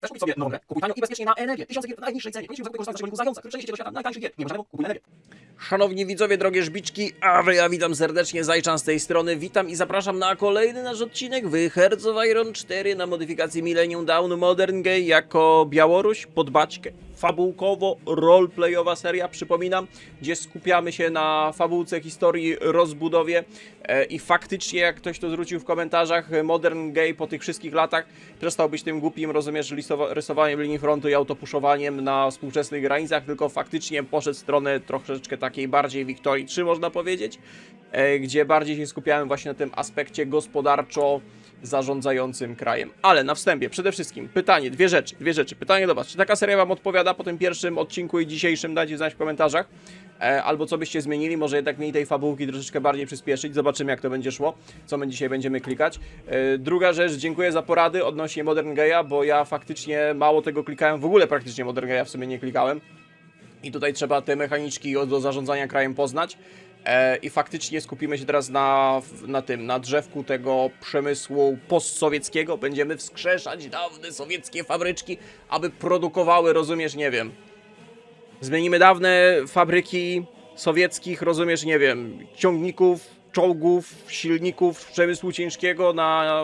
Chcesz kupić sobie nową grę? Kupuj tanio i bezpiecznie na energię. Tysiące gier w najniższej cenie. 5 zł kosztuje z naszego linku zająca, który przeniesie cię do świata najtańszych gier. Nie ma żadnego, kupuj na energię. Szanowni widzowie, drogie żbiczki, ja witam serdecznie, Zajczan z tej strony, witam i zapraszam na kolejny nasz odcinek w Hearts of Iron 4 na modyfikacji Millennium Dawn Modern Gay jako Białoruś pod baćkę. Fabułkowo, roleplayowa seria, przypominam, gdzie skupiamy się na fabułce, historii, rozbudowie i faktycznie, jak ktoś to zwrócił w komentarzach, Modern Gay po tych wszystkich latach przestał być tym głupim, rozumiesz, rysowaniem linii frontu i autopuszowaniem na współczesnych granicach, tylko faktycznie poszedł w stronę troszeczkę takiej bardziej Wiktorii 3, można powiedzieć, gdzie bardziej się skupiałem właśnie na tym aspekcie gospodarczo zarządzającym krajem. Ale na wstępie, przede wszystkim pytanie, dwie rzeczy. Pytanie do was, czy taka seria wam odpowiada po tym pierwszym odcinku i dzisiejszym? Dajcie znać w komentarzach. Albo co byście zmienili, może jednak mniej tej fabułki troszeczkę bardziej przyspieszyć. Zobaczymy, jak to będzie szło, co my dzisiaj będziemy klikać. Druga rzecz, dziękuję za porady odnośnie Modern Gaya, bo ja faktycznie mało tego klikałem, w ogóle praktycznie Modern Gaya w sumie nie klikałem. I tutaj trzeba te mechaniczki do zarządzania krajem poznać. I faktycznie skupimy się teraz na drzewku tego przemysłu postsowieckiego. Będziemy wskrzeszać dawne sowieckie fabryczki, aby produkowały, rozumiesz, nie wiem. Zmienimy dawne fabryki sowieckich, rozumiesz, nie wiem, ciągników, czołgów, silników przemysłu ciężkiego na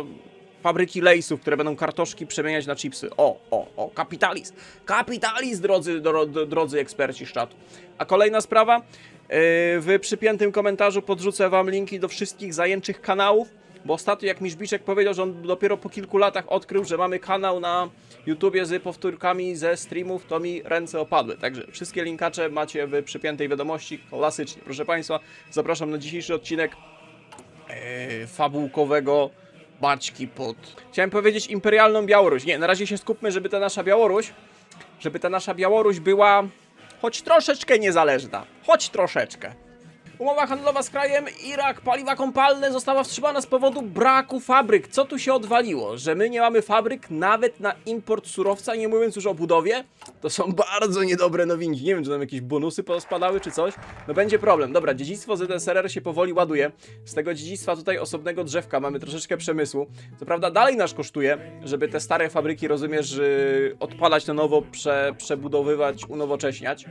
fabryki lejsów, które będą kartoszki przemieniać na chipsy. O, kapitalizm. Kapitalizm, drodzy eksperci z czatu. A kolejna sprawa. W przypiętym komentarzu podrzucę wam linki do wszystkich zajęczych kanałów, bo ostatnio jak mi Żbiczek powiedział, że on dopiero po kilku latach odkrył, że mamy kanał na YouTubie z powtórkami ze streamów, to mi ręce opadły. Także wszystkie linkacze macie w przypiętej wiadomości, klasycznie. Proszę państwa, zapraszam na dzisiejszy odcinek fabułkowego Baćki pod... Chciałem powiedzieć imperialną Białoruś. Nie, na razie się skupmy, żeby ta nasza Białoruś była choć troszeczkę niezależna. Choć troszeczkę. Umowa handlowa z krajem Irak, paliwa kompalne została wstrzymana z powodu braku fabryk. Co tu się odwaliło? Że my nie mamy fabryk nawet na import surowca, nie mówiąc już o budowie? To są bardzo niedobre nowinki. Nie wiem, czy nam jakieś bonusy pospadały, czy coś. No będzie problem. Dobra, dziedzictwo ZSRR się powoli ładuje. Z tego dziedzictwa tutaj osobnego drzewka mamy troszeczkę przemysłu. Co prawda dalej nas kosztuje, żeby te stare fabryki, rozumiesz, odpalać na nowo, przebudowywać, unowocześniać.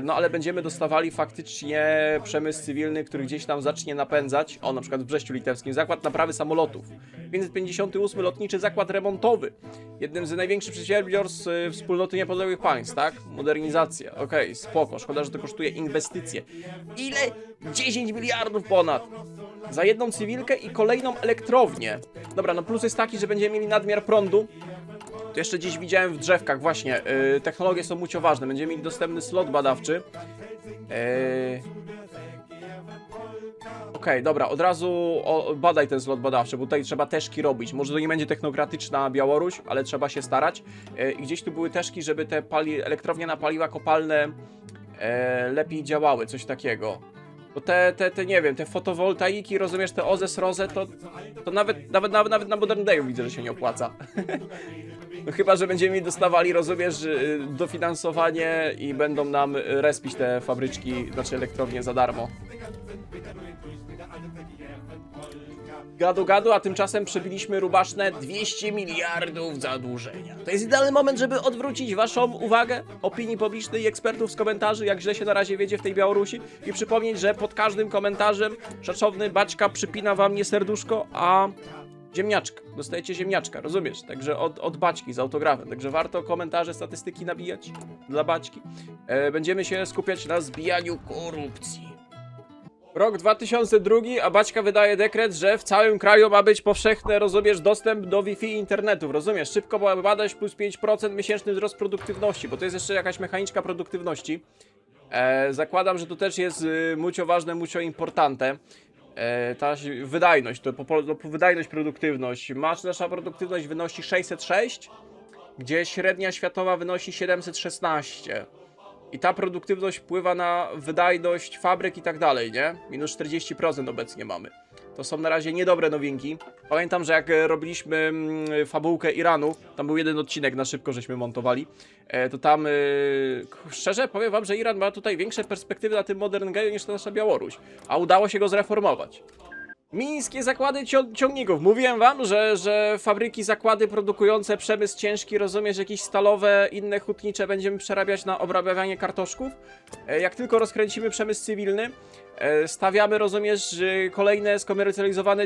No ale będziemy dostawali faktycznie przemysł cywilny, który gdzieś tam zacznie napędzać. O, na przykład w Brześciu Litewskim zakład naprawy samolotów. 558 lotniczy zakład remontowy. Jednym z największych przedsiębiorstw wspólnoty niepodległych państw, tak? Modernizacja. Okej, spoko. Szkoda, że to kosztuje inwestycje. Ile? 10 miliardów ponad. Za jedną cywilkę i kolejną elektrownię. Dobra, no plus jest taki, że będziemy mieli nadmiar prądu. To jeszcze gdzieś widziałem w drzewkach, właśnie, technologie są mucio ważne, będziemy mieli dostępny slot badawczy. Okej, dobra, od razu badaj ten slot badawczy, bo tutaj trzeba teszki robić. Może to nie będzie technokratyczna Białoruś, ale trzeba się starać. I gdzieś tu były teszki, żeby te elektrownie na paliwa kopalne lepiej działały, coś takiego. Bo nie wiem, te fotowoltaiki, rozumiesz, te OZE-SROZE, to nawet na Modern Dayu widzę, że się nie opłaca. No chyba, że będziemy dostawali, rozumiesz, dofinansowanie i będą nam respić te fabryczki, znaczy elektrownie za darmo. Gadu, a tymczasem przebiliśmy rubaszne 200 miliardów zadłużenia. To jest idealny moment, żeby odwrócić waszą uwagę, opinii publicznej i ekspertów z komentarzy, jak źle się na razie wiedzie w tej Białorusi i przypomnieć, że pod każdym komentarzem szacowny Baćka przypina wam nie serduszko, a ziemniaczka. Dostajecie ziemniaczka, rozumiesz? Także od Baćki z autografem. Także warto komentarze, statystyki nabijać dla Baćki. Będziemy się skupiać na zbijaniu korupcji. Rok 2002, a Baćka wydaje dekret, że w całym kraju ma być powszechny, rozumiesz, dostęp do Wi-Fi i internetu, rozumiesz? Szybko badać plus 5% miesięczny wzrost produktywności, bo to jest jeszcze jakaś mechaniczka produktywności. Zakładam, że to też jest mucio ważne, mucio importante. Ta wydajność, to wydajność, produktywność. Nasza produktywność wynosi 606, gdzie średnia światowa wynosi 716. I ta produktywność wpływa na wydajność fabryk i tak dalej, nie? Minus 40% obecnie mamy. To są na razie niedobre nowinki. Pamiętam, że jak robiliśmy fabułkę Iranu, tam był jeden odcinek na szybko, żeśmy montowali, to tam, szczerze powiem wam, że Iran ma tutaj większe perspektywy na tym Modern Gayu niż ta nasza Białoruś. A udało się go zreformować. Mińskie zakłady ciągników. Mówiłem wam, że fabryki, zakłady produkujące przemysł ciężki, rozumiesz, jakieś stalowe, inne hutnicze będziemy przerabiać na obrabianie kartoszków. Jak tylko rozkręcimy przemysł cywilny, stawiamy, rozumiesz, kolejne skomercjalizowane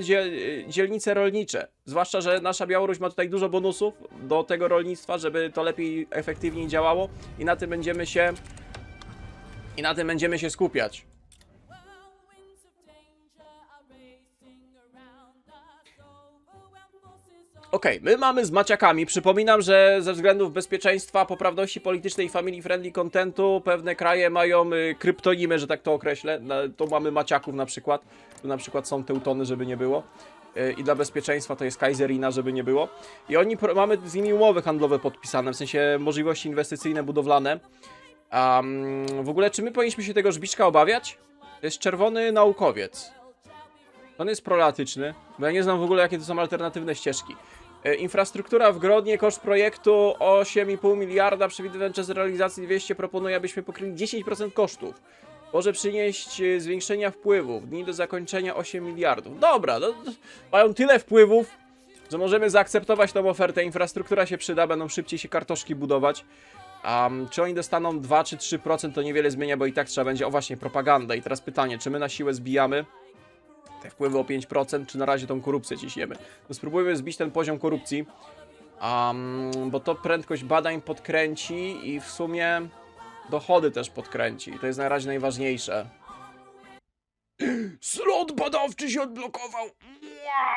dzielnice rolnicze. Zwłaszcza, że nasza Białoruś ma tutaj dużo bonusów do tego rolnictwa, żeby to lepiej, efektywniej działało i na tym będziemy się skupiać. Okej, my mamy z maciakami. Przypominam, że ze względów bezpieczeństwa, poprawności politycznej i family friendly contentu pewne kraje mają kryptonimy, że tak to określę. To mamy maciaków na przykład. Tu na przykład są Teutony, żeby nie było. I dla bezpieczeństwa to jest Kaiserina, żeby nie było. I mamy z nimi umowy handlowe podpisane, w sensie możliwości inwestycyjne, budowlane. W ogóle, czy my powinniśmy się tego żbiczka obawiać? To jest czerwony naukowiec. On jest prolatyczny, bo ja nie znam w ogóle, jakie to są alternatywne ścieżki. Infrastruktura w Grodnie, koszt projektu 8,5 miliarda, przewidywany czas realizacji 200, proponuję, abyśmy pokryli 10% kosztów. Może przynieść zwiększenia wpływów, dni do zakończenia 8 miliardów. Dobra, no, mają tyle wpływów, że możemy zaakceptować tą ofertę, infrastruktura się przyda, będą szybciej się kartoszki budować. Czy oni dostaną 2 czy 3%, to niewiele zmienia, bo i tak trzeba będzie, o właśnie, propaganda. I teraz pytanie, czy my na siłę zbijamy te wpływy o 5%, czy na razie tą korupcję ciśniemy? No spróbujmy zbić ten poziom korupcji, bo to prędkość badań podkręci i w sumie dochody też podkręci. I to jest na razie najważniejsze. Slot badawczy się odblokował!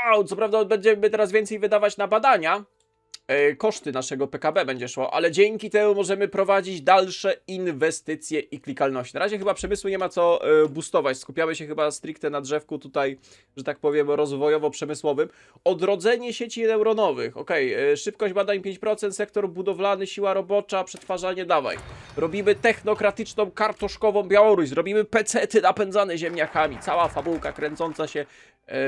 Wow! Co prawda będziemy teraz więcej wydawać na badania, koszty naszego PKB będzie szło, ale dzięki temu możemy prowadzić dalsze inwestycje i klikalność. Na razie chyba przemysłu nie ma co boostować, skupiamy się chyba stricte na drzewku tutaj, że tak powiem, rozwojowo-przemysłowym. Odrodzenie sieci neuronowych, szybkość badań 5%, sektor budowlany, siła robocza, przetwarzanie, dawaj. Robimy technokratyczną, kartoszkową Białoruś, robimy pecety napędzane ziemniakami, cała fabułka kręcąca się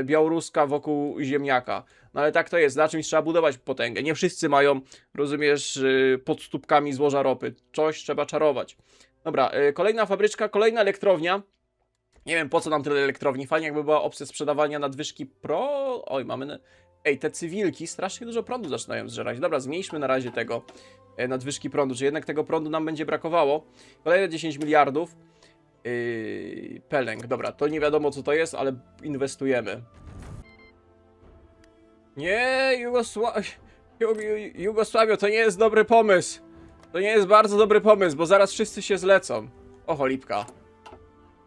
białoruska wokół ziemniaka. No ale tak to jest, na czymś trzeba budować potęgę. Nie wszyscy mają, rozumiesz, pod stópkami złoża ropy. Coś trzeba czarować. Dobra, kolejna fabryczka, kolejna elektrownia. Nie wiem, po co nam tyle elektrowni. Fajnie, jakby była opcja sprzedawania nadwyżki pro... Oj, mamy... Ej, te cywilki strasznie dużo prądu zaczynają zżerać. Dobra, zmniejszmy na razie tego nadwyżki prądu. Czy jednak tego prądu nam będzie brakowało? Kolejne 10 miliardów. Peleng, dobra, to nie wiadomo co to jest, ale inwestujemy. Nie, Jugosławio, to nie jest dobry pomysł. To nie jest bardzo dobry pomysł, bo zaraz wszyscy się zlecą. O cholipka.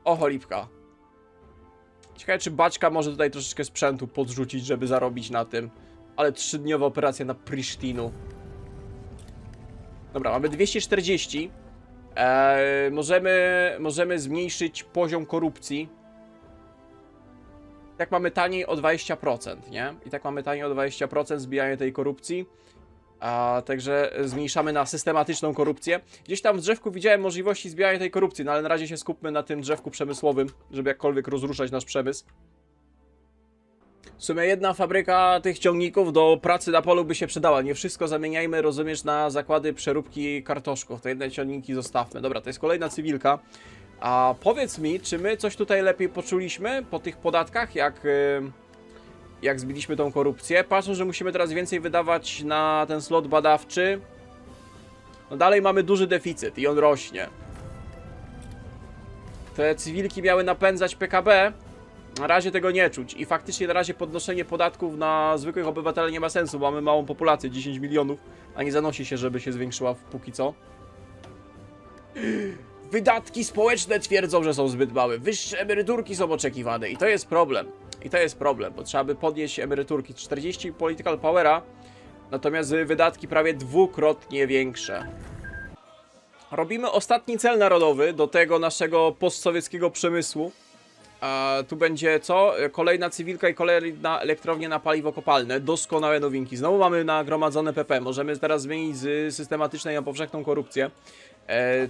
O cholipka. Ciekawe, czy Baćka może tutaj troszeczkę sprzętu podrzucić, żeby zarobić na tym. Ale 3-dniowa operacja na Prisztinu. Dobra, mamy 240. Możemy zmniejszyć poziom korupcji. Tak mamy taniej o 20%, nie? I tak mamy taniej o 20% zbijanie tej korupcji. Także zmniejszamy na systematyczną korupcję. Gdzieś tam w drzewku widziałem możliwości zbijania tej korupcji, no ale na razie się skupmy na tym drzewku przemysłowym, żeby jakkolwiek rozruszać nasz przemysł. W sumie jedna fabryka tych ciągników do pracy na polu by się przydała. Nie wszystko zamieniajmy, rozumiesz, na zakłady przeróbki kartoszków. Te jedne ciągniki zostawmy. Dobra, to jest kolejna cywilka. A powiedz mi, czy my coś tutaj lepiej poczuliśmy po tych podatkach, jak zbiliśmy tą korupcję? Patrzę, że musimy teraz więcej wydawać na ten slot badawczy. No dalej mamy duży deficyt i on rośnie. Te cywilki miały napędzać PKB. Na razie tego nie czuć i faktycznie na razie podnoszenie podatków na zwykłych obywateli nie ma sensu, bo mamy małą populację, 10 milionów, a nie zanosi się, żeby się zwiększyła póki co. Wydatki społeczne twierdzą, że są zbyt małe, wyższe emeryturki są oczekiwane i to jest problem. I to jest problem, bo trzeba by podnieść emeryturki. 40 political powera, natomiast wydatki prawie dwukrotnie większe. Robimy ostatni cel narodowy do tego naszego postsowieckiego przemysłu. Tu będzie co? Kolejna cywilka i kolejna elektrownia na paliwo kopalne. Doskonałe nowinki. Znowu mamy nagromadzone PP. Możemy teraz zmienić z systematycznej na powszechną korupcję.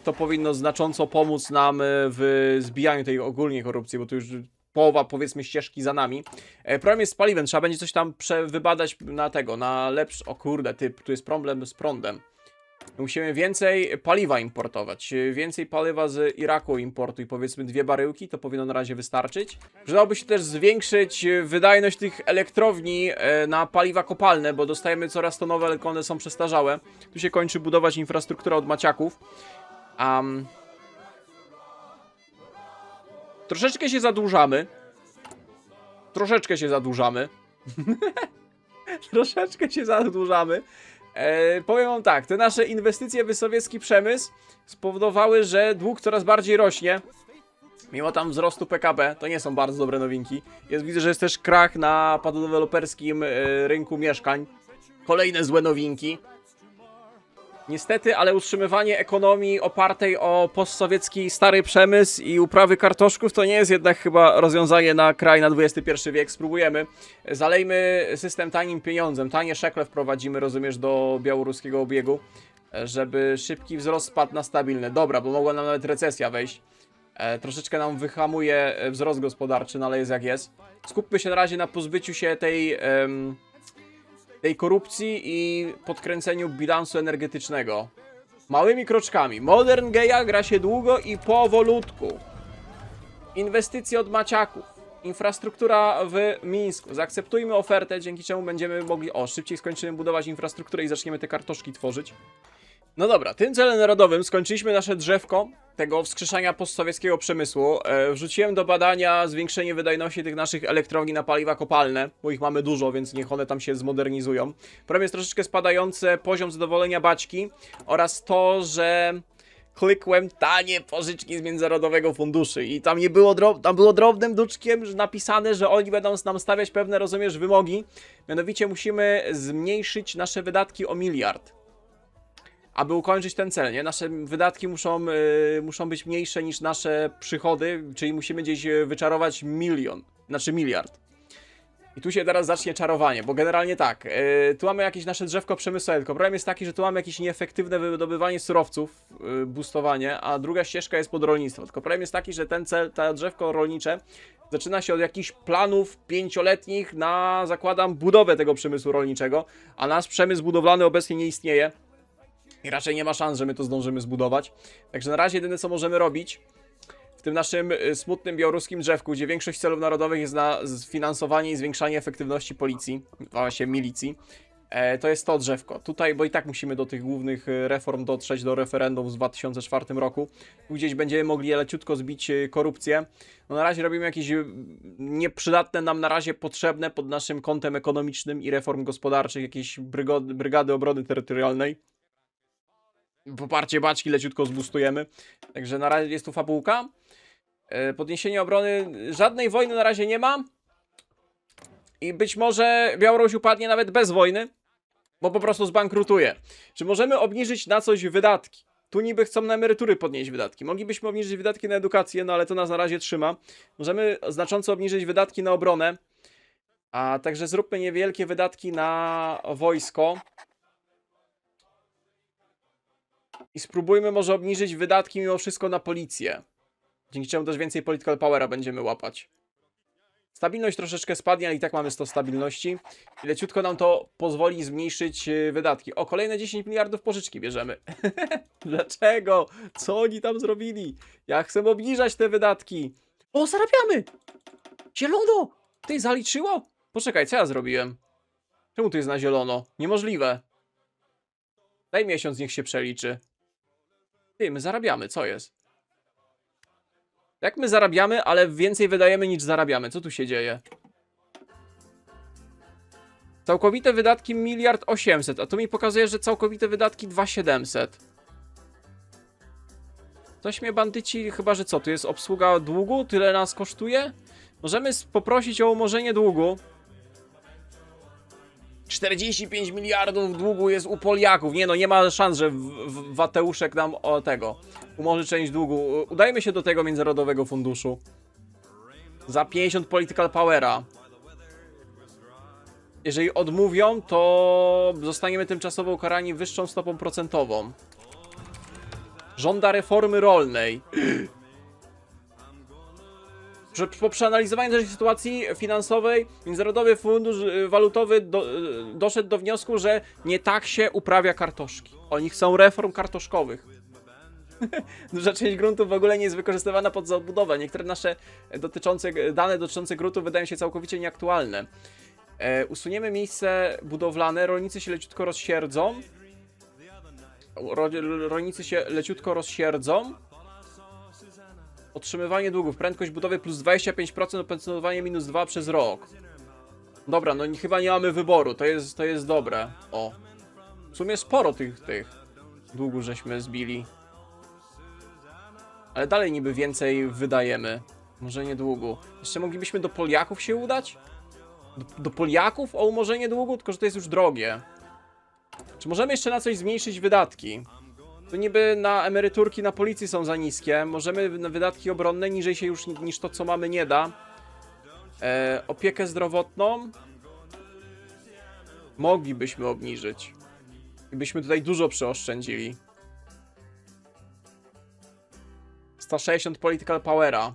To powinno znacząco pomóc nam w zbijaniu tej ogólnie korupcji, bo tu już połowa, powiedzmy, ścieżki za nami. Problem jest z paliwem. Trzeba będzie coś tam wybadać na tego, na lepszy... O kurde, tu jest problem z prądem. Musimy więcej paliwa importować. Więcej paliwa z Iraku importuj, powiedzmy 2 baryłki, to powinno na razie wystarczyć. Przydałoby się też zwiększyć wydajność tych elektrowni na paliwa kopalne, bo dostajemy coraz to nowe, ale one są przestarzałe. Tu się kończy budować infrastruktura od maciaków. Troszeczkę się zadłużamy. Troszeczkę się zadłużamy. Troszeczkę się zadłużamy. Powiem wam tak, te nasze inwestycje w sowiecki przemysł spowodowały, że dług coraz bardziej rośnie. Mimo tam wzrostu PKB, to nie są bardzo dobre nowinki. Widzę, że jest też krach na padodeweloperskim rynku mieszkań. Kolejne złe nowinki. Niestety, ale utrzymywanie ekonomii opartej o postsowiecki stary przemysł i uprawy kartoszków to nie jest jednak chyba rozwiązanie na kraj na XXI wiek. Spróbujemy. Zalejmy system tanim pieniądzem. Tanie szekle wprowadzimy, rozumiesz, do białoruskiego obiegu, żeby szybki wzrost spadł na stabilny. Dobra, bo mogła nam nawet recesja wejść. Troszeczkę nam wyhamuje wzrost gospodarczy, no ale jest jak jest. Skupmy się na razie na pozbyciu się tej korupcji i podkręceniu bilansu energetycznego. Małymi kroczkami. Modern Geja gra się długo i powolutku. Inwestycje od maciaków. Infrastruktura w Mińsku. Zaakceptujmy ofertę, dzięki czemu będziemy mogli... szybciej skończymy budować infrastrukturę i zaczniemy te kartoszki tworzyć. No dobra, tym celem narodowym skończyliśmy nasze drzewko tego wskrzeszania postsowieckiego przemysłu. Wrzuciłem do badania zwiększenie wydajności tych naszych elektrowni na paliwa kopalne, bo ich mamy dużo, więc niech one tam się zmodernizują. Problem jest troszeczkę spadający poziom zadowolenia baćki oraz to, że klikłem tanie pożyczki z Międzynarodowego Funduszy i tam nie było tam było drobnym duczkiem napisane, że oni będą nam stawiać pewne, rozumiesz, wymogi. Mianowicie musimy zmniejszyć nasze wydatki o 1 miliard. Aby ukończyć ten cel, nie? Nasze wydatki muszą być mniejsze niż nasze przychody, czyli musimy gdzieś wyczarować miliard. I tu się teraz zacznie czarowanie, bo generalnie tak, tu mamy jakieś nasze drzewko przemysłowe, tylko problem jest taki, że tu mamy jakieś nieefektywne wydobywanie surowców, boostowanie, a druga ścieżka jest pod rolnictwo. Tylko problem jest taki, że to drzewko rolnicze zaczyna się od jakichś planów 5-letnich na, zakładam, budowę tego przemysłu rolniczego, a nasz przemysł budowlany obecnie nie istnieje. I raczej nie ma szans, że my to zdążymy zbudować. Także na razie jedyne co możemy robić w tym naszym smutnym białoruskim drzewku, gdzie większość celów narodowych jest na finansowanie i zwiększanie efektywności policji, właśnie milicji, to jest to drzewko. Tutaj, bo i tak musimy do tych głównych reform dotrzeć, do referendum z 2004 roku. Tu gdzieś będziemy mogli leciutko zbić korupcję. No na razie robimy jakieś nieprzydatne nam na razie potrzebne pod naszym kątem ekonomicznym i reform gospodarczych, jakieś brygady obrony terytorialnej. Poparcie baćki leciutko zbustujemy. Także na razie jest tu fabułka. Podniesienie obrony. Żadnej wojny na razie nie ma. I być może Białoruś upadnie nawet bez wojny, bo po prostu zbankrutuje. Czy możemy obniżyć na coś wydatki? Tu niby chcą na emerytury podnieść wydatki. Moglibyśmy obniżyć wydatki na edukację, no ale to nas na razie trzyma. Możemy znacząco obniżyć wydatki na obronę. A także zróbmy niewielkie wydatki na wojsko. I spróbujmy może obniżyć wydatki mimo wszystko na policję. Dzięki czemu też więcej political powera będziemy łapać. Stabilność troszeczkę spadnie, ale i tak mamy 100 stabilności. I leciutko nam to pozwoli zmniejszyć wydatki. O, kolejne 10 miliardów pożyczki bierzemy. Dlaczego? Co oni tam zrobili? Ja chcę obniżać te wydatki. O, zarabiamy! Zielono! Ty, zaliczyło? Poczekaj, co ja zrobiłem? Czemu tu jest na zielono? Niemożliwe. Daj miesiąc, niech się przeliczy. Ty, my zarabiamy, co jest? Jak my zarabiamy, ale więcej wydajemy niż zarabiamy? Co tu się dzieje? Całkowite wydatki 1 800 000, a tu mi pokazuje, że całkowite wydatki 2700. Coś mnie bandyci, chyba że co? Tu jest obsługa długu? Tyle nas kosztuje? Możemy poprosić o umorzenie długu. 45 miliardów długu jest u Poliaków. Nie no, nie ma szans, że Wateuszek nam umorzy część długu. Udajmy się do tego Międzynarodowego Funduszu. Za 50 political powera. Jeżeli odmówią, to zostaniemy tymczasowo ukarani wyższą stopą procentową. Żąda reformy rolnej. Po przeanalizowaniu tej sytuacji finansowej Międzynarodowy Fundusz Walutowy doszedł do wniosku, że nie tak się uprawia kartoszki. Oni chcą reform kartoszkowych. Duża część gruntów w ogóle nie jest wykorzystywana pod zabudowę. Niektóre nasze dane dotyczące gruntów wydają się całkowicie nieaktualne. Usuniemy miejsce budowlane, rolnicy się leciutko rozsierdzą. Otrzymywanie długów, prędkość budowy plus 25%, oprocentowanie minus 2 przez rok. Dobra, no chyba nie mamy wyboru, to jest dobre. O, w sumie sporo tych długów żeśmy zbili. Ale dalej niby więcej wydajemy. Może nie długu. Jeszcze moglibyśmy do Poliaków się udać? Do Poliaków o umorzenie długu? Tylko że to jest już drogie. Czy możemy jeszcze na coś zmniejszyć wydatki? To niby na emeryturki na policji są za niskie. Możemy na wydatki obronne niżej się już niż to, co mamy, nie da. Opiekę zdrowotną moglibyśmy obniżyć. I byśmy tutaj dużo przeoszczędzili. 160 political powera.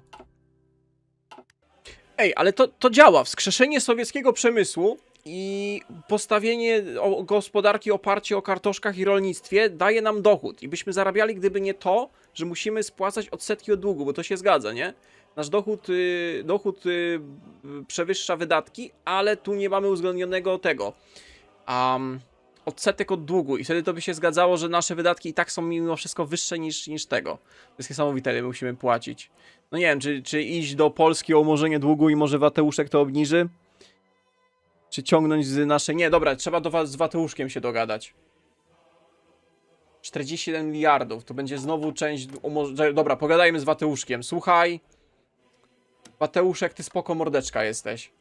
Ej, ale to działa. Wskrzeszenie sowieckiego przemysłu i postawienie gospodarki oparcie o kartoszkach i rolnictwie daje nam dochód. I byśmy zarabiali, gdyby nie to, że musimy spłacać odsetki od długu, bo to się zgadza, nie? Nasz dochód przewyższa wydatki, ale tu nie mamy uwzględnionego tego. Odsetek od długu i wtedy to by się zgadzało, że nasze wydatki i tak są mimo wszystko wyższe niż tego. To jest niesamowite, ile musimy płacić. No nie wiem, czy iść do Polski o umorzenie długu i może Wateuszek to obniży? Czy ciągnąć z naszej... Nie, dobra, trzeba z Wateuszkiem się dogadać. 47 miliardów, to będzie znowu część... Dobra, pogadajmy z Wateuszkiem. Słuchaj, Wateuszek, ty spoko mordeczka jesteś.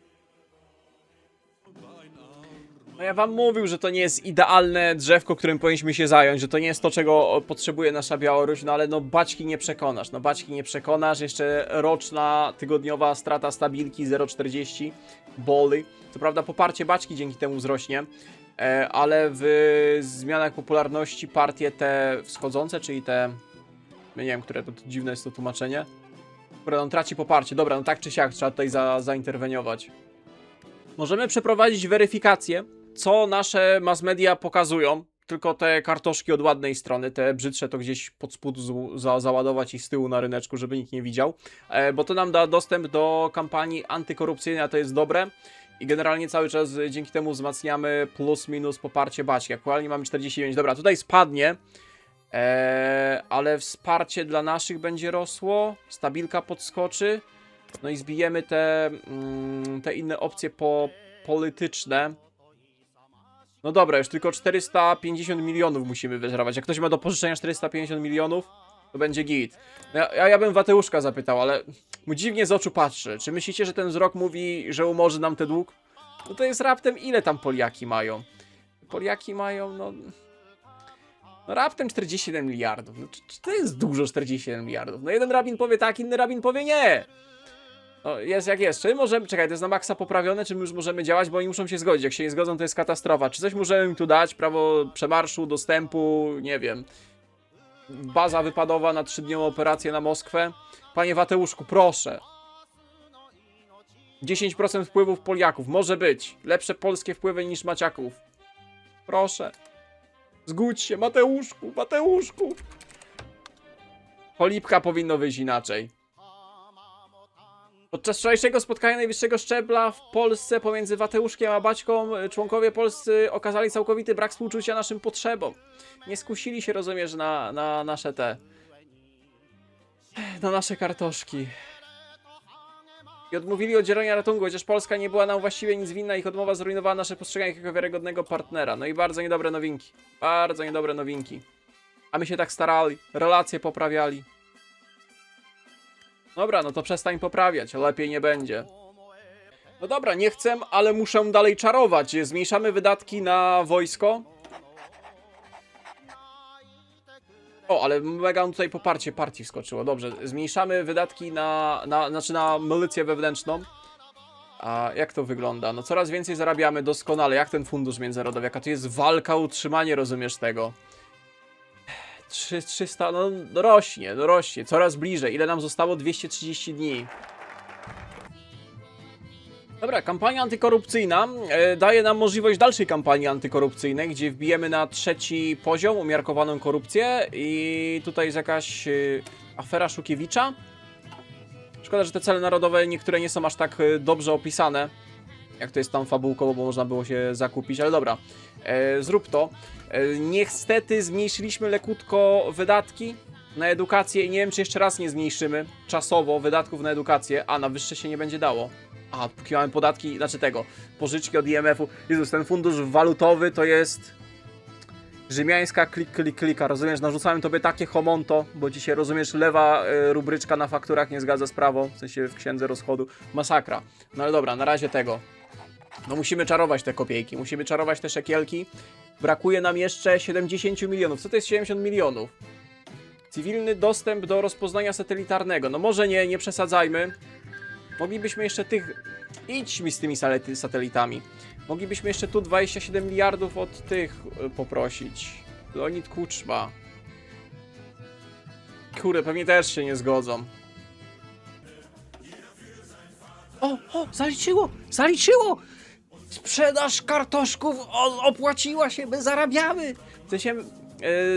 No ja wam mówił, że to nie jest idealne drzewko, którym powinniśmy się zająć, że to nie jest to, czego potrzebuje nasza Białoruś, no ale no baćki nie przekonasz, jeszcze roczna, tygodniowa strata stabilki 0,40 boli. Co prawda poparcie baćki dzięki temu wzrośnie, ale w zmianach popularności partie te wschodzące, czyli te, ja nie wiem, które to dziwne jest to tłumaczenie, które on traci poparcie, dobra, no tak czy siak trzeba tutaj zainterweniować. Możemy przeprowadzić weryfikację, co nasze mass media pokazują, tylko te kartoszki od ładnej strony, te brzydsze to gdzieś pod spód załadować i z tyłu na ryneczku, żeby nikt nie widział, bo to nam da dostęp do kampanii antykorupcyjnej, a to jest dobre i generalnie cały czas dzięki temu wzmacniamy plus minus poparcie baćki. Aktualnie mamy 49, dobra, tutaj spadnie, ale wsparcie dla naszych będzie rosło, stabilka podskoczy, no i zbijemy te inne opcje polityczne. No dobra, już tylko 450 milionów musimy wyżerować. Jak ktoś ma do pożyczenia 450 milionów, to będzie git. No ja bym Wateuszka zapytał, ale mu dziwnie z oczu patrzy. Czy myślicie, że ten wzrok mówi, że umorzy nam ten dług? No to jest raptem ile tam Poliaki mają? Poliaki mają, no raptem 47 miliardów. No, czy to jest dużo 47 miliardów? No jeden rabin powie tak, inny rabin powie nie. No jest jak jest. Czy możemy, czekaj, to jest na maksa poprawione, czy my już możemy działać, bo oni muszą się zgodzić. Jak się nie zgodzą, to jest katastrofa. Czy coś możemy im tu dać? Prawo przemarszu, dostępu, nie wiem. Baza wypadowa na 3-dniową operację na Moskwę. Panie Wateuszku, proszę. 10% wpływów Poliaków. Może być. Lepsze polskie wpływy niż Maciaków. Proszę. Zgódź się, Mateuszku, Mateuszku. Cholipka powinno wyjść inaczej. Podczas wczorajszego spotkania najwyższego szczebla w Polsce pomiędzy Wateuszkiem a Baćką członkowie polscy okazali całkowity brak współczucia naszym potrzebom. Nie skusili się, rozumiesz, na nasze na nasze kartoszki. I odmówili udzielenia ratunku, chociaż Polska nie była nam właściwie nic winna, ich odmowa zrujnowała nasze postrzeganie jako wiarygodnego partnera. No i bardzo niedobre nowinki. Bardzo niedobre nowinki. A my się tak starali, relacje poprawiali. Dobra, no to przestań poprawiać, lepiej nie będzie. No dobra, nie chcę, ale muszę dalej czarować. Zmniejszamy wydatki na wojsko. O, ale mega tutaj poparcie partii wskoczyło. Dobrze, zmniejszamy wydatki na milicję wewnętrzną. A jak to wygląda? No coraz więcej zarabiamy, doskonale. Jak ten fundusz międzynarodowy? Jaka to jest walka o utrzymanie, rozumiesz tego? 300, no rośnie, rośnie, coraz bliżej. Ile nam zostało? 230 dni. Dobra, kampania antykorupcyjna daje nam możliwość dalszej kampanii antykorupcyjnej, gdzie wbijemy na 3. poziom umiarkowaną korupcję i tutaj jest jakaś afera Szukiewicza. Szkoda, że te cele narodowe niektóre nie są aż tak dobrze opisane, jak to jest tam fabułkowo, bo można było się zakupić, ale dobra, zrób to. Niestety zmniejszyliśmy lekutko wydatki na edukację i nie wiem, czy jeszcze raz nie zmniejszymy czasowo wydatków na edukację, a na wyższe się nie będzie dało. A, póki mamy podatki, znaczy pożyczki od IMF-u. Jezus, ten fundusz walutowy to jest rzymiańska klika, rozumiesz? Narzucałem tobie takie homonto, bo ci się, rozumiesz, lewa rubryczka na fakturach nie zgadza z prawą, w sensie w księdze rozchodu. Masakra. No ale dobra, na razie tego. No musimy czarować te kopiejki, musimy czarować te szekielki. Brakuje nam jeszcze 70 milionów. Co to jest 70 milionów? Cywilny dostęp do rozpoznania satelitarnego. No może nie przesadzajmy. Moglibyśmy jeszcze tych... Idź mi z tymi satelitami. Moglibyśmy jeszcze tu 27 miliardów od tych poprosić. Leonid Kuczma. Kurde, pewnie też się nie zgodzą. O, zaliczyło! Zaliczyło! Sprzedaż kartoszków opłaciła się, my zarabiamy! W sensie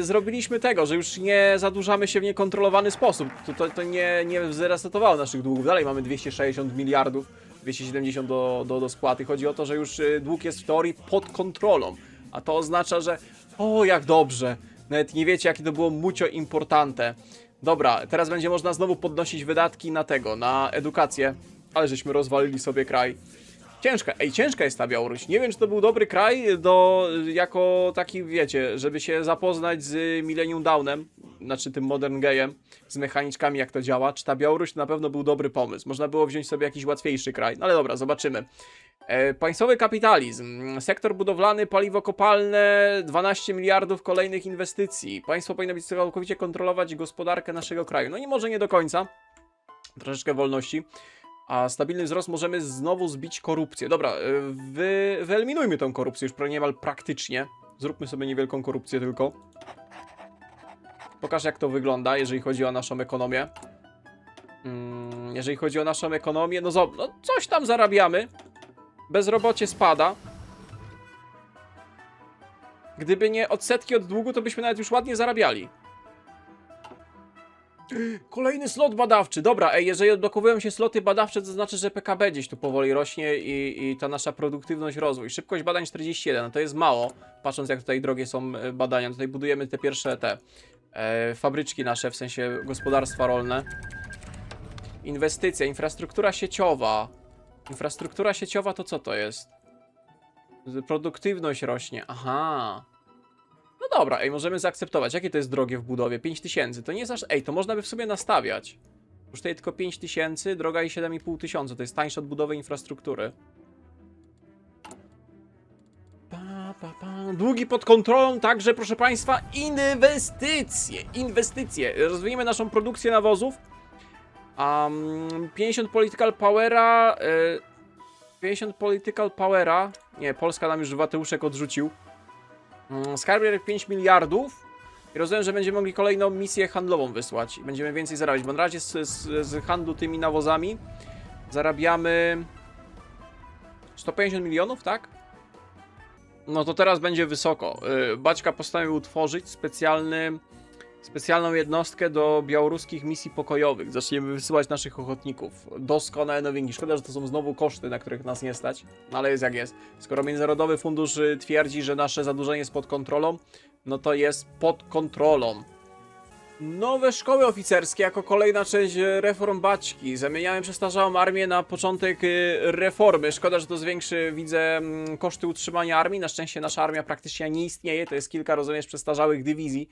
zrobiliśmy tego, że już nie zadłużamy się w niekontrolowany sposób. To nie zresetowało naszych długów. Dalej mamy 260 miliardów, 270 do spłaty. Chodzi o to, że już dług jest w teorii pod kontrolą. A to oznacza, że o, jak dobrze. Nawet nie wiecie, jakie to było mucio importante. Dobra, teraz będzie można znowu podnosić wydatki na tego, na edukację. Ale żeśmy rozwalili sobie kraj. Ciężka jest ta Białoruś. Nie wiem, czy to był dobry kraj jako taki, wiecie, żeby się zapoznać z Millennium Dawnem, znaczy tym Modern Gayem, z mechaniczkami, jak to działa. Czy ta Białoruś to na pewno był dobry pomysł. Można było wziąć sobie jakiś łatwiejszy kraj. No ale dobra, zobaczymy. Państwowy kapitalizm, sektor budowlany, paliwo kopalne, 12 miliardów kolejnych inwestycji. Państwo powinno być całkowicie kontrolować gospodarkę naszego kraju. No nie może nie do końca. Troszeczkę wolności. A stabilny wzrost możemy znowu zbić korupcję. Dobra, wyeliminujmy tą korupcję już niemal praktycznie. Zróbmy sobie niewielką korupcję tylko. Pokaż, jak to wygląda, jeżeli chodzi o naszą ekonomię. Jeżeli chodzi o naszą ekonomię, no coś tam zarabiamy. Bezrobocie spada. Gdyby nie odsetki od długu, to byśmy nawet już ładnie zarabiali. Kolejny slot badawczy. Dobra, jeżeli odblokowują się sloty badawcze, to znaczy, że PKB gdzieś tu powoli rośnie i ta nasza produktywność, rozwój. Szybkość badań 41, no to jest mało, patrząc jak tutaj drogie są badania. Tutaj budujemy te pierwsze fabryczki nasze, w sensie gospodarstwa rolne. Inwestycja, infrastruktura sieciowa. Infrastruktura sieciowa to co to jest? Produktywność rośnie, aha. No dobra, możemy zaakceptować. Jakie to jest drogie w budowie? 5000, to nie jest aż... to można by w sobie nastawiać. Kosztuje tylko 5000, droga i 7500, to jest tańsze od budowy infrastruktury. Długi pod kontrolą, także proszę Państwa, inwestycje. Rozwijemy naszą produkcję nawozów. 50 political powera... 50 political powera... Nie, Polska nam już Wateuszek odrzucił. Skarbier 5 miliardów i rozumiem, że będziemy mogli kolejną misję handlową wysłać i będziemy więcej zarabiać, bo na razie z handlu tymi nawozami zarabiamy 150 milionów, tak? No to teraz będzie wysoko. Baćka postanowił utworzyć specjalną jednostkę do białoruskich misji pokojowych. Zaczniemy wysyłać naszych ochotników. Doskonałe nowinki. Szkoda, że to są znowu koszty, na których nas nie stać. No ale jest jak jest. Skoro Międzynarodowy Fundusz twierdzi, że nasze zadłużenie jest pod kontrolą, no to jest pod kontrolą. Nowe szkoły oficerskie jako kolejna część reform Baćki. Zamieniamy przestarzałą armię na początek reformy. Szkoda, że to zwiększy, widzę, koszty utrzymania armii. Na szczęście nasza armia praktycznie nie istnieje. To jest kilka, rozumiesz, przestarzałych dywizji.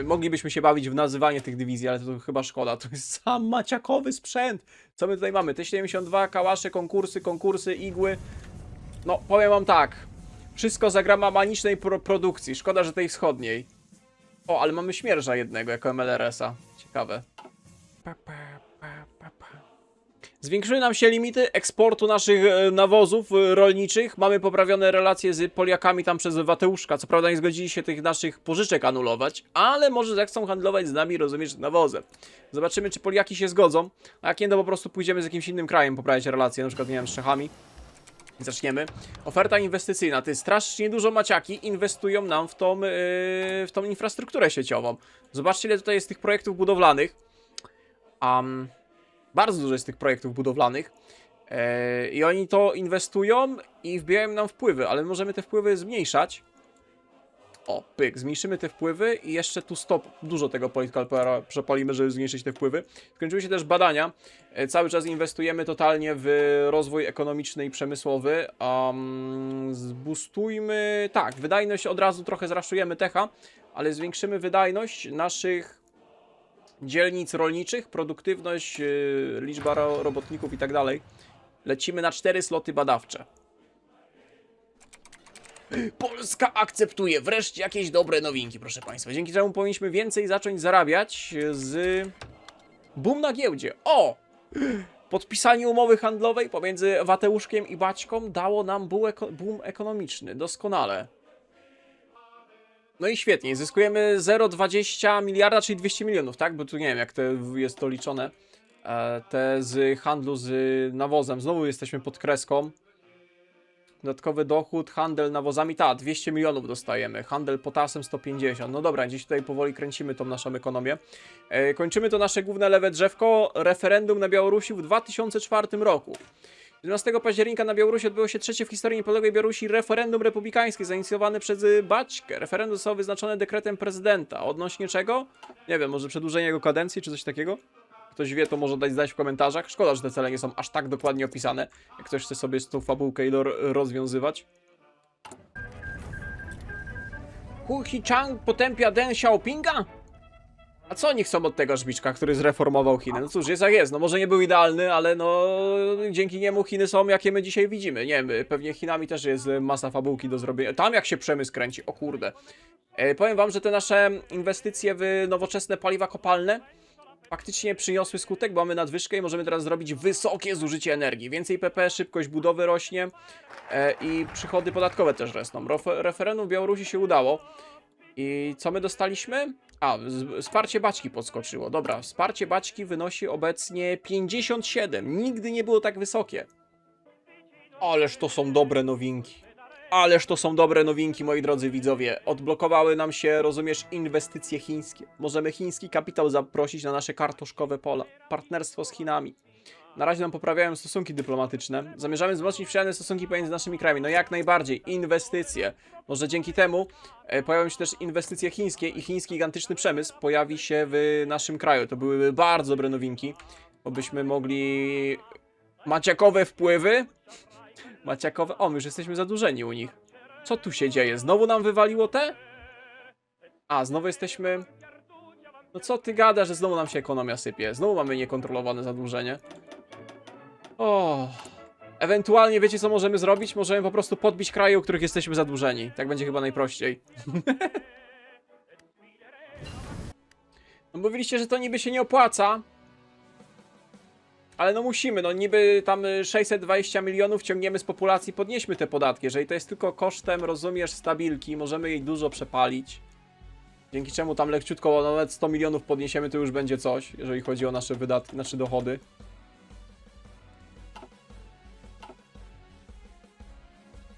Moglibyśmy się bawić w nazywanie tych dywizji, ale to chyba szkoda. To jest sam maciakowy sprzęt. Co my tutaj mamy? T-72, kałasze, konkursy, igły. No, powiem wam tak. Wszystko za gramamanicznej produkcji. Szkoda, że tej wschodniej. O, ale mamy śmierża jednego jako MLRS-a. Ciekawe. Zwiększyły nam się limity eksportu naszych nawozów rolniczych. Mamy poprawione relacje z Poliakami tam przez Wateuszka. Co prawda nie zgodzili się tych naszych pożyczek anulować, ale może zechcą handlować z nami, rozumiesz, nawozem. Zobaczymy, czy Poliaki się zgodzą. A jak nie, to po prostu pójdziemy z jakimś innym krajem poprawiać relacje, na przykład, nie wiem, z Czechami. Zaczniemy. Oferta inwestycyjna. Ty, strasznie dużo maciaki inwestują nam w tą infrastrukturę sieciową. Zobaczcie, ile tutaj jest tych projektów budowlanych. Bardzo dużo jest tych projektów budowlanych. I oni to inwestują i wbijają nam wpływy, ale możemy te wpływy zmniejszać. O, pyk, zmniejszymy te wpływy i jeszcze tu stop, dużo tego political powera przepolimy, żeby zmniejszyć te wpływy. Skończyły się też badania, cały czas inwestujemy totalnie w rozwój ekonomiczny i przemysłowy. Zboostujmy, tak, wydajność od razu trochę zraszujemy techa, ale zwiększymy wydajność naszych dzielnic rolniczych, produktywność, liczba robotników i tak dalej. Lecimy na 4 sloty badawcze. Polska akceptuje wreszcie jakieś dobre nowinki, proszę Państwa. Dzięki czemu powinniśmy więcej zacząć zarabiać z boom na giełdzie. O! Podpisanie umowy handlowej pomiędzy Wateuszkiem i Baćką dało nam boom ekonomiczny. Doskonale. No i świetnie. Zyskujemy 0,20 miliarda, czyli 200 milionów, tak? Bo tu nie wiem, jak to jest to liczone. Te z handlu z nawozem. Znowu jesteśmy pod kreską. Dodatkowy dochód, handel nawozami, 200 milionów dostajemy, handel potasem 150, no dobra, gdzieś tutaj powoli kręcimy tą naszą ekonomię. Kończymy to nasze główne lewe drzewko, referendum na Białorusi w 2004 roku. 11 października na Białorusi odbyło się trzecie w historii niepodległej Białorusi referendum republikańskie zainicjowane przez Baćkę. Referendum zostało wyznaczone dekretem prezydenta. Odnośnie czego? Nie wiem, może przedłużenie jego kadencji czy coś takiego? Ktoś wie, to może dać znać w komentarzach. Szkoda, że te cele nie są aż tak dokładnie opisane, jak ktoś chce sobie z tą fabułkę rozwiązywać. Hu Hichang potępia Deng Xiaopinga? A co oni chcą od tego żbiczka, który zreformował Chiny? No cóż, jest jak jest. No może nie był idealny, ale no dzięki niemu Chiny są, jakie my dzisiaj widzimy. Nie wiem, pewnie Chinami też jest masa fabułki do zrobienia. Tam jak się przemysł kręci, o kurde. Powiem wam, że te nasze inwestycje w nowoczesne paliwa kopalne faktycznie przyniosły skutek, bo mamy nadwyżkę i możemy teraz zrobić wysokie zużycie energii. Więcej PP, szybkość budowy rośnie i przychody podatkowe też rosną. Referendum w Białorusi się udało. I co my dostaliśmy? Wsparcie Baćki podskoczyło. Dobra, wsparcie Baćki wynosi obecnie 57. Nigdy nie było tak wysokie. Ależ to są dobre nowinki. Ależ to są dobre nowinki, moi drodzy widzowie. Odblokowały nam się, rozumiesz, inwestycje chińskie. Możemy chiński kapitał zaprosić na nasze kartuszkowe pola. Partnerstwo z Chinami. Na razie nam poprawiają stosunki dyplomatyczne. Zamierzamy wzmocnić przyjazne stosunki pomiędzy naszymi krajami. No jak najbardziej. Inwestycje. Może dzięki temu pojawią się też inwestycje chińskie i chiński gigantyczny przemysł pojawi się w naszym kraju. To byłyby bardzo dobre nowinki, bo byśmy mogli maciakowe wpływy. Maciakowe. O, my już jesteśmy zadłużeni u nich. Co tu się dzieje? Znowu nam wywaliło te? Znowu jesteśmy... No co ty gadasz, że znowu nam się ekonomia sypie? Znowu mamy niekontrolowane zadłużenie. O. Ewentualnie wiecie co możemy zrobić? Możemy po prostu podbić kraje, u których jesteśmy zadłużeni. Tak będzie chyba najprościej. No mówiliście, że to niby się nie opłaca. Ale no musimy, no niby tam 620 milionów ciągniemy z populacji, podnieśmy te podatki. Jeżeli to jest tylko kosztem, rozumiesz, stabilki, możemy jej dużo przepalić. Dzięki czemu tam leciutko, nawet 100 milionów podniesiemy, to już będzie coś, jeżeli chodzi o nasze wydatki, nasze dochody.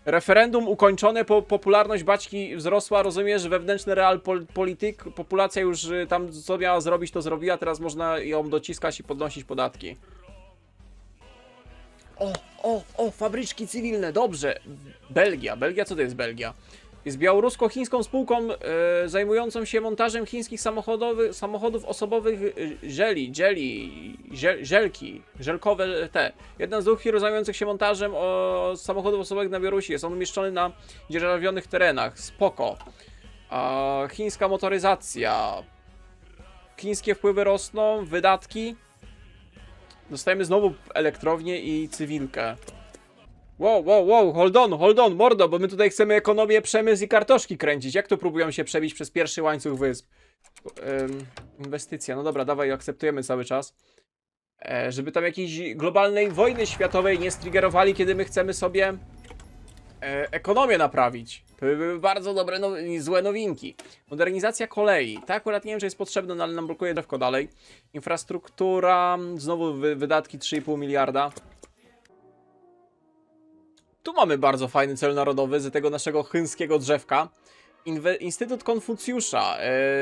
Referendum ukończone, popularność Baćki wzrosła, rozumiesz, wewnętrzny realpolitik, populacja już tam co miała zrobić, to zrobiła, teraz można ją dociskać i podnosić podatki. O, fabryczki cywilne, dobrze. Belgia, co to jest Belgia? Jest białorusko-chińską spółką zajmującą się montażem chińskich samochodów osobowych żelkowe te. Jedna z dwóch firm zajmujących się montażem samochodów osobowych na Białorusi. Jest on umieszczony na dzierżawionych terenach. Spoko. Chińska motoryzacja. Chińskie wpływy rosną, wydatki. Dostajemy znowu elektrownię i cywilkę. Wow, hold on, mordo, bo my tutaj chcemy ekonomię, przemysł i kartoszki kręcić. Jak tu próbują się przebić przez pierwszy łańcuch wysp? Inwestycja, no dobra, dawaj, akceptujemy cały czas. Żeby tam jakiejś globalnej wojny światowej nie striggerowali, kiedy my chcemy sobie ekonomię naprawić. To były bardzo dobre, złe nowinki. Modernizacja kolei. Tak, akurat nie wiem, czy jest potrzebne, no ale nam blokuje drzewko dalej. Infrastruktura, znowu wydatki 3,5 miliarda. Tu mamy bardzo fajny cel narodowy z tego naszego chińskiego drzewka. Instytut Konfucjusza.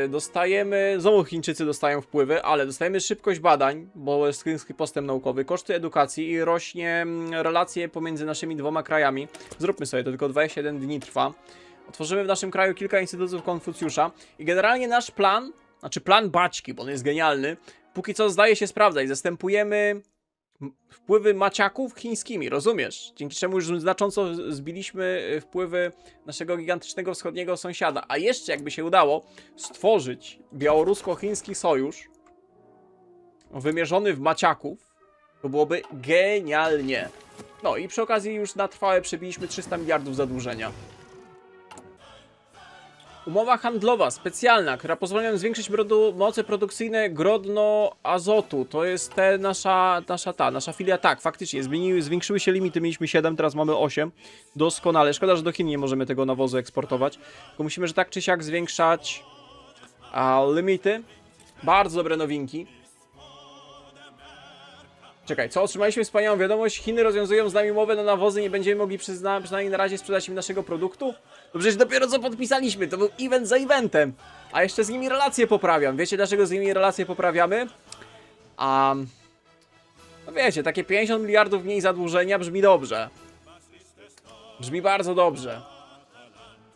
Dostajemy, znowu Chińczycy dostają wpływy, ale dostajemy szybkość badań, bo jest chiński postęp naukowy, koszty edukacji i rośnie relacje pomiędzy naszymi dwoma krajami. Zróbmy sobie to, tylko 21 dni trwa. Otworzymy w naszym kraju kilka instytutów Konfucjusza i generalnie nasz plan, znaczy plan Baćki, bo on jest genialny, póki co zdaje się sprawdzać. Zastępujemy wpływy maciaków chińskimi, rozumiesz? Dzięki czemu już znacząco zbiliśmy wpływy naszego gigantycznego wschodniego sąsiada. A jeszcze jakby się udało stworzyć białorusko-chiński sojusz wymierzony w maciaków, to byłoby genialnie. No i przy okazji już na trwałe przebiliśmy 300 miliardów zadłużenia. Umowa handlowa specjalna, która pozwoli nam zwiększyć moce produkcyjne Grodno Azotu. To jest nasza filia. Tak, faktycznie, zwiększyły się limity, mieliśmy 7, teraz mamy 8. Doskonale. Szkoda, że do Chin nie możemy tego nawozu eksportować. Tylko musimy, że tak czy siak zwiększać limity. Bardzo dobre nowinki. Czekaj, co? Otrzymaliśmy wspaniałą wiadomość. Chiny rozwiązują z nami umowę na nawozy. Nie będziemy mogli przynajmniej na razie sprzedać im naszego produktu? No przecież dopiero co podpisaliśmy. To był event za eventem. A jeszcze z nimi relacje poprawiam. Wiecie dlaczego z nimi relacje poprawiamy? No wiecie, takie 50 miliardów mniej zadłużenia brzmi dobrze. Brzmi bardzo dobrze.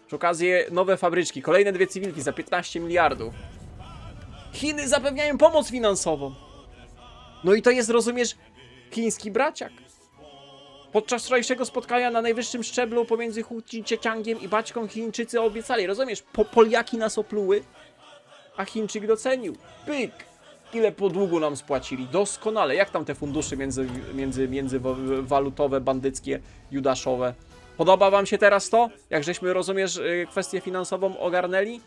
Przy okazji nowe fabryczki. Kolejne 2 cywilki za 15 miliardów. Chiny zapewniają pomoc finansową. No i to jest, rozumiesz, chiński braciak. Podczas wczorajszego spotkania na najwyższym szczeblu pomiędzy Hu Jintangiem i Baćką Chińczycy obiecali, rozumiesz, Poliaki nas opluły, a Chińczyk docenił. Pyk! Ile po długu nam spłacili? Doskonale. Jak tam te fundusze międzywalutowe, bandyckie, judaszowe? Podoba wam się teraz to? Jak żeśmy, rozumiesz, kwestię finansową ogarnęli?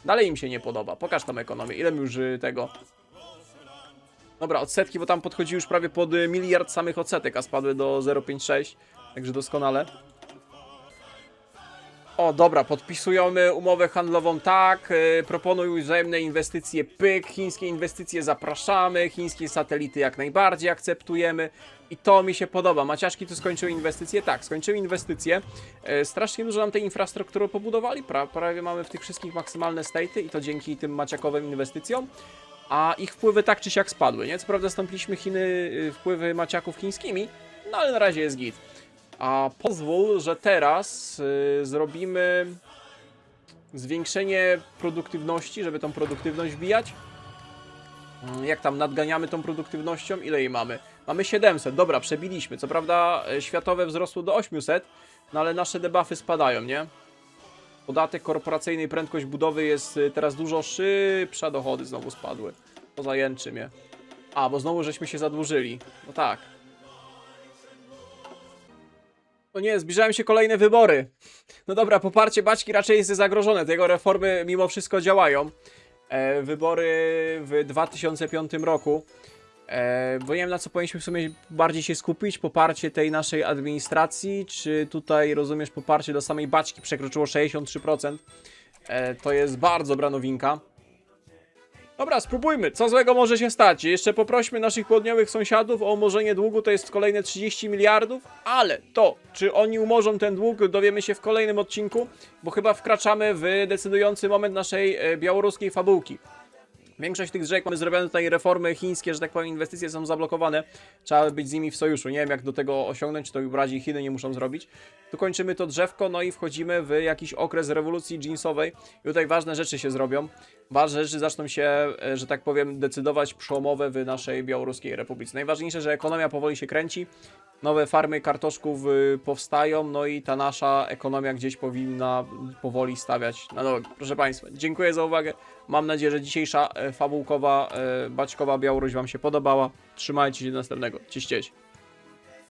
Dalej im się nie podoba. Pokaż tam ekonomię. Ile mi już tego... Dobra, odsetki, bo tam podchodzi już prawie pod miliard samych odsetek, a spadły do 0,56, także doskonale. O, dobra, podpisujemy umowę handlową, tak, proponuj wzajemne inwestycje, pyk, chińskie inwestycje zapraszamy, chińskie satelity jak najbardziej akceptujemy i to mi się podoba. Maciaszki tu skończyły inwestycje? Tak, skończyły inwestycje. Strasznie dużo nam tej infrastruktury pobudowali, prawie mamy w tych wszystkich maksymalne state'y i to dzięki tym maciakowym inwestycjom. A ich wpływy tak czy siak spadły, nie? Co prawda zastąpiliśmy Chiny wpływy maciaków chińskimi, no ale na razie jest git. A pozwól, że teraz zrobimy zwiększenie produktywności, żeby tą produktywność wbijać. Jak tam nadganiamy tą produktywnością? Ile jej mamy? Mamy 700, dobra, przebiliśmy. Co prawda światowe wzrosło do 800, no ale nasze debuffy spadają, nie? Podatek korporacyjny i prędkość budowy jest teraz dużo szybsza, dochody znowu spadły. To zajęczy mnie. A, bo znowu żeśmy się zadłużyli. No tak. No nie, zbliżają się kolejne wybory. No dobra, poparcie Baćki raczej jest zagrożone. Te jego reformy mimo wszystko działają. Wybory w 2005 roku. Bo nie wiem, na co powinniśmy w sumie bardziej się skupić. Poparcie tej naszej administracji, czy tutaj, rozumiesz, poparcie do samej Baćki przekroczyło 63%. To jest bardzo dobra nowinka. Dobra, spróbujmy. Co złego może się stać? Jeszcze poprośmy naszych południowych sąsiadów o umorzenie długu, to jest kolejne 30 miliardów, ale to, czy oni umorzą ten dług, dowiemy się w kolejnym odcinku, bo chyba wkraczamy w decydujący moment naszej białoruskiej fabułki. Większość tych rzek mamy zrobione tutaj reformy chińskie, że tak powiem, inwestycje są zablokowane. Trzeba być z nimi w sojuszu. Nie wiem, jak do tego osiągnąć, to w razie Chiny nie muszą zrobić. Tu kończymy to drzewko, no i wchodzimy w jakiś okres rewolucji jeansowej. I tutaj ważne rzeczy się zrobią. Ważne rzeczy zaczną się, że tak powiem, decydować przełomowe w naszej Białoruskiej Republice. Najważniejsze, że ekonomia powoli się kręci. Nowe farmy kartoszków powstają, no i ta nasza ekonomia gdzieś powinna powoli stawiać na nogi. Proszę Państwa, dziękuję za uwagę. Mam nadzieję, że dzisiejsza fabułkowa, baćkowa Białoruś Wam się podobała. Trzymajcie się do następnego. Cześć, cześć.